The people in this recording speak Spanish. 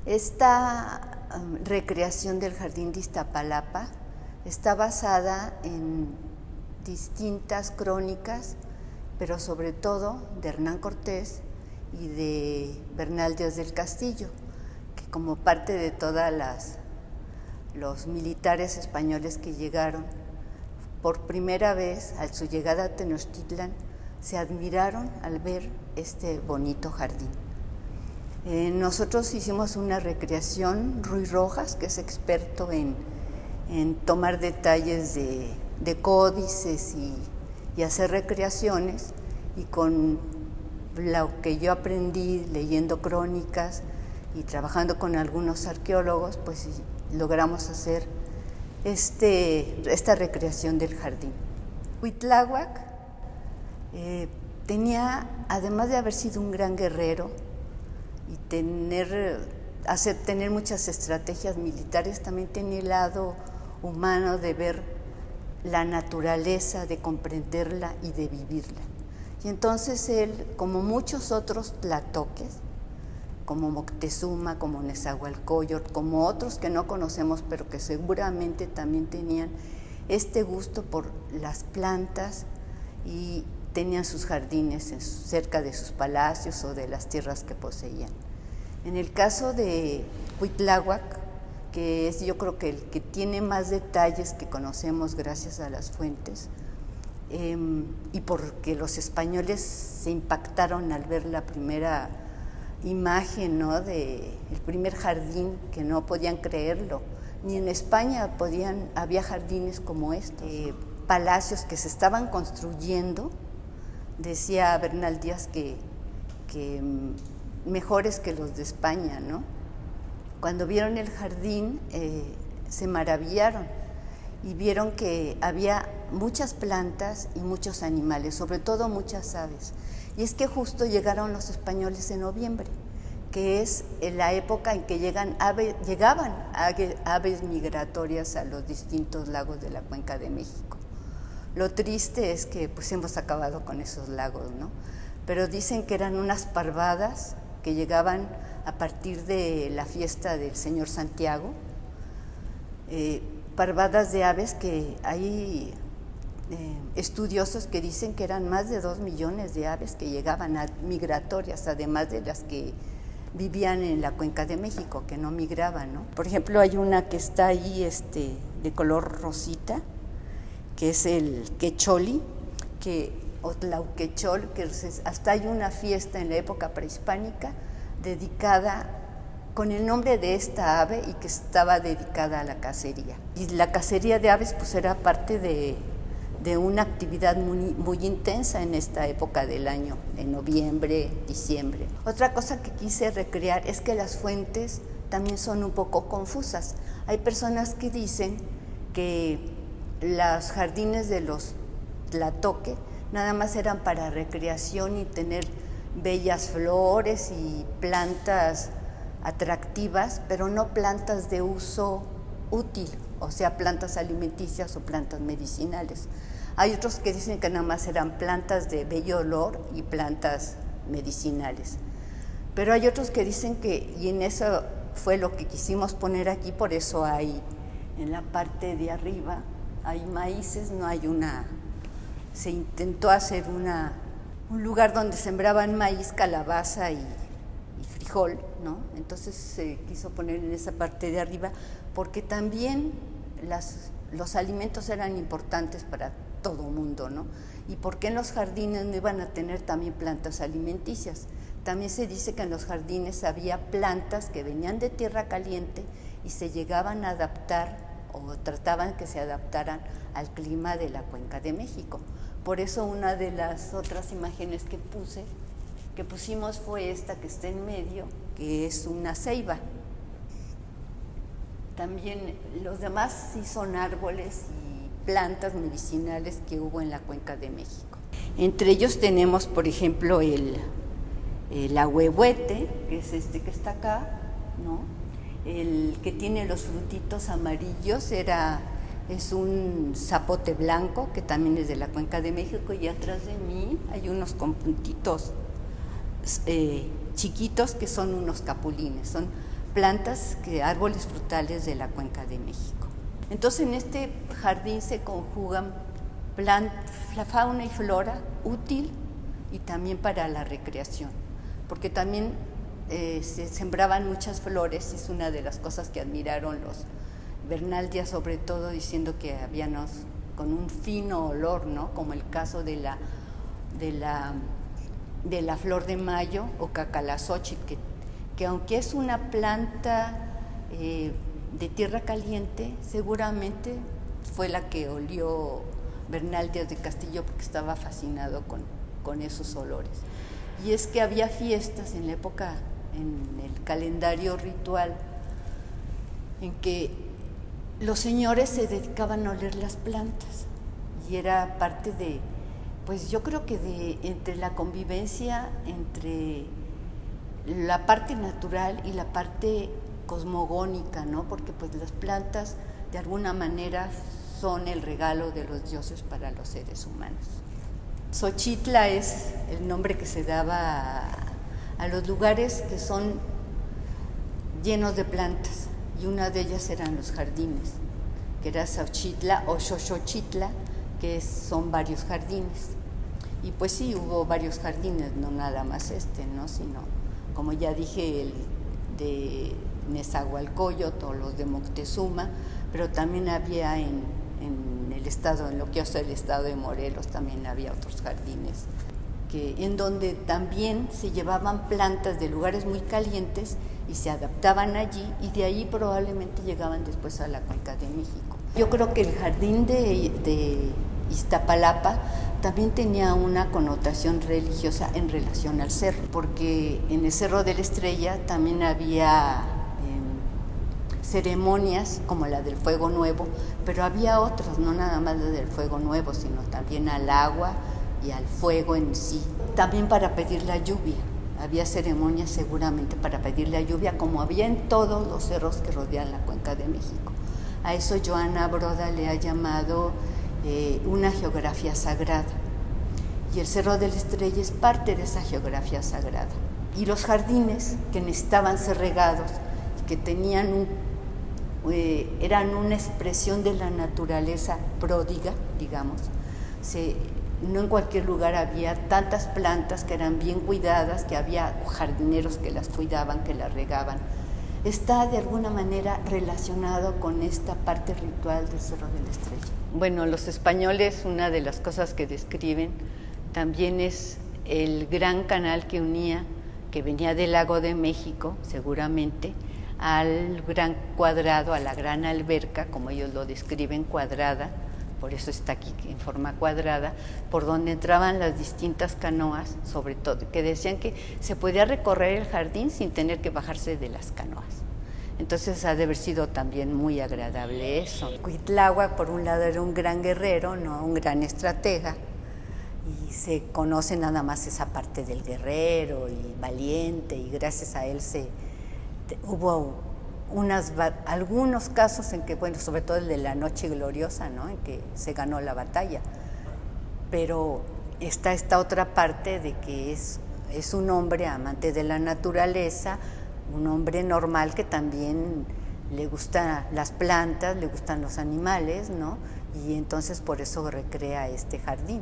Esta recreación del Jardín de Iztapalapa está basada en distintas crónicas, pero sobre todo de Hernán Cortés y de Bernal Díaz del Castillo, que como parte de todos los militares españoles que llegaron, por primera vez a su llegada a Tenochtitlan, se admiraron al ver este bonito jardín. Nosotros hicimos una recreación, Ruy Rojas, que es experto en tomar detalles de códices y hacer recreaciones, y con lo que yo aprendí leyendo crónicas y trabajando con algunos arqueólogos, pues logramos hacer esta recreación del jardín. Cuitláhuac tenía, además de haber sido un gran guerrero y tener muchas estrategias militares, también tenía el lado humano de ver la naturaleza, de comprenderla y de vivirla. Y entonces él, como muchos otros tlatoques, como Moctezuma, como Nezahualcóyotl, como otros que no conocemos, pero que seguramente también tenían este gusto por las plantas y tenían sus jardines cerca de sus palacios o de las tierras que poseían. En el caso de Cuitláhuac, que es yo creo que el que tiene más detalles que conocemos gracias a las fuentes, y porque los españoles se impactaron al ver la primera imagen, ¿no?, del primer jardín, que no podían creerlo. Ni en España había jardines como estos, palacios que se estaban construyendo. Decía Bernal Díaz que mejores que los de España, ¿no? Cuando vieron el jardín se maravillaron y vieron que había muchas plantas y muchos animales, sobre todo muchas aves. Y es que justo llegaron los españoles en noviembre, que es la época en que llegaban aves migratorias a los distintos lagos de la Cuenca de México. Lo triste es que pues hemos acabado con esos lagos, ¿no? Pero dicen que eran unas parvadas que llegaban a partir de la fiesta del Señor Santiago, parvadas de aves que hay estudiosos que dicen que eran más de 2 millones de aves que llegaban migratorias, además de las que vivían en la Cuenca de México, que no migraban, ¿no? Por ejemplo, hay una que está ahí de color rosita, que es el quecholi, o tlauquechol, que hasta hay una fiesta en la época prehispánica dedicada con el nombre de esta ave y que estaba dedicada a la cacería. Y la cacería de aves pues era parte de una actividad muy intensa en esta época del año, en noviembre, diciembre. Otra cosa que quise recrear es que las fuentes también son un poco confusas. Hay personas que dicen que los jardines de los tlatoque nada más eran para recreación y tener bellas flores y plantas atractivas, pero no plantas de uso útil, o sea, plantas alimenticias o plantas medicinales. Hay otros que dicen que nada más eran plantas de bello olor y plantas medicinales. Pero hay otros que dicen que, y en eso fue lo que quisimos poner aquí, por eso hay en la parte de arriba, hay maíces, no hay se intentó hacer un lugar donde sembraban maíz, calabaza y frijol, ¿no? Entonces se quiso poner en esa parte de arriba porque también los alimentos eran importantes para todo mundo, ¿no? Y porque en los jardines no iban a tener también plantas alimenticias. También se dice que en los jardines había plantas que venían de tierra caliente y se llegaban a adaptar o trataban que se adaptaran al clima de la Cuenca de México. Por eso una de las otras imágenes que pusimos fue esta que está en medio, que es una ceiba. También los demás sí son árboles y plantas medicinales que hubo en la Cuenca de México. Entre ellos tenemos, por ejemplo, el ahuehuete, que es este que está acá, ¿no? El que tiene los frutitos amarillos es un zapote blanco, que también es de la Cuenca de México, y atrás de mí hay unos con puntitos chiquitos que son unos capulines, son plantas, árboles frutales de la Cuenca de México. Entonces en este jardín se conjugan la fauna y flora útil y también para la recreación, porque también se sembraban muchas flores, es una de las cosas que admiraron los Bernal Díaz, sobre todo diciendo que habían con un fino olor, ¿no? Como el caso de la flor de mayo o cacalazóchitl, que aunque es una planta de tierra caliente, seguramente fue la que olió Bernal Díaz de Castillo porque estaba fascinado con esos olores. Y es que había fiestas en la época, en el calendario ritual, en que los señores se dedicaban a oler las plantas y era parte de, pues yo creo que entre la convivencia entre la parte natural y la parte cosmogónica, ¿no? Porque pues las plantas de alguna manera son el regalo de los dioses para los seres humanos. Xochitla es el nombre que se daba a los lugares que son llenos de plantas, y una de ellas eran los jardines, que era Xochitla o Xochochitla, que son varios jardines. Y pues sí, hubo varios jardines, no nada más ¿no? Sino, como ya dije, el de Nezahualcóyotl o los de Moctezuma, pero también había en el estado, en lo que es el estado de Morelos, también había otros jardines, en donde también se llevaban plantas de lugares muy calientes y se adaptaban allí, y de ahí probablemente llegaban después a la Cuenca de México. Yo creo que el jardín de Iztapalapa también tenía una connotación religiosa en relación al cerro, porque en el Cerro de la Estrella también había ceremonias como la del Fuego Nuevo, pero había otras, no nada más la del Fuego Nuevo, sino también al agua y al fuego en sí. También para pedir la lluvia, había ceremonias seguramente para pedir la lluvia, como había en todos los cerros que rodean la Cuenca de México. A eso Joana Broda le ha llamado una geografía sagrada, y el Cerro de la Estrella es parte de esa geografía sagrada. Y los jardines que necesitaban ser regados, que tenían eran una expresión de la naturaleza pródiga, digamos. No en cualquier lugar había tantas plantas que eran bien cuidadas, que había jardineros que las cuidaban, que las regaban. Está de alguna manera relacionado con esta parte ritual del Cerro de la Estrella. Bueno, los españoles, una de las cosas que describen también es el gran canal que unía, que venía del Lago de México, seguramente, al gran cuadrado, a la gran alberca, como ellos lo describen, cuadrada, por eso está aquí en forma cuadrada, por donde entraban las distintas canoas, sobre todo, que decían que se podía recorrer el jardín sin tener que bajarse de las canoas. Entonces ha de haber sido también muy agradable eso. Cuitláhuac, por un lado, era un gran guerrero, ¿no? Un gran estratega, y se conoce nada más esa parte del guerrero y valiente, y gracias a él hubo algunos casos en que, bueno, sobre todo el de la Noche Gloriosa, ¿no? En que se ganó la batalla. Pero está esta otra parte de que es un hombre amante de la naturaleza, un hombre normal que también le gustan las plantas, le gustan los animales, ¿no? Y entonces por eso recrea este jardín.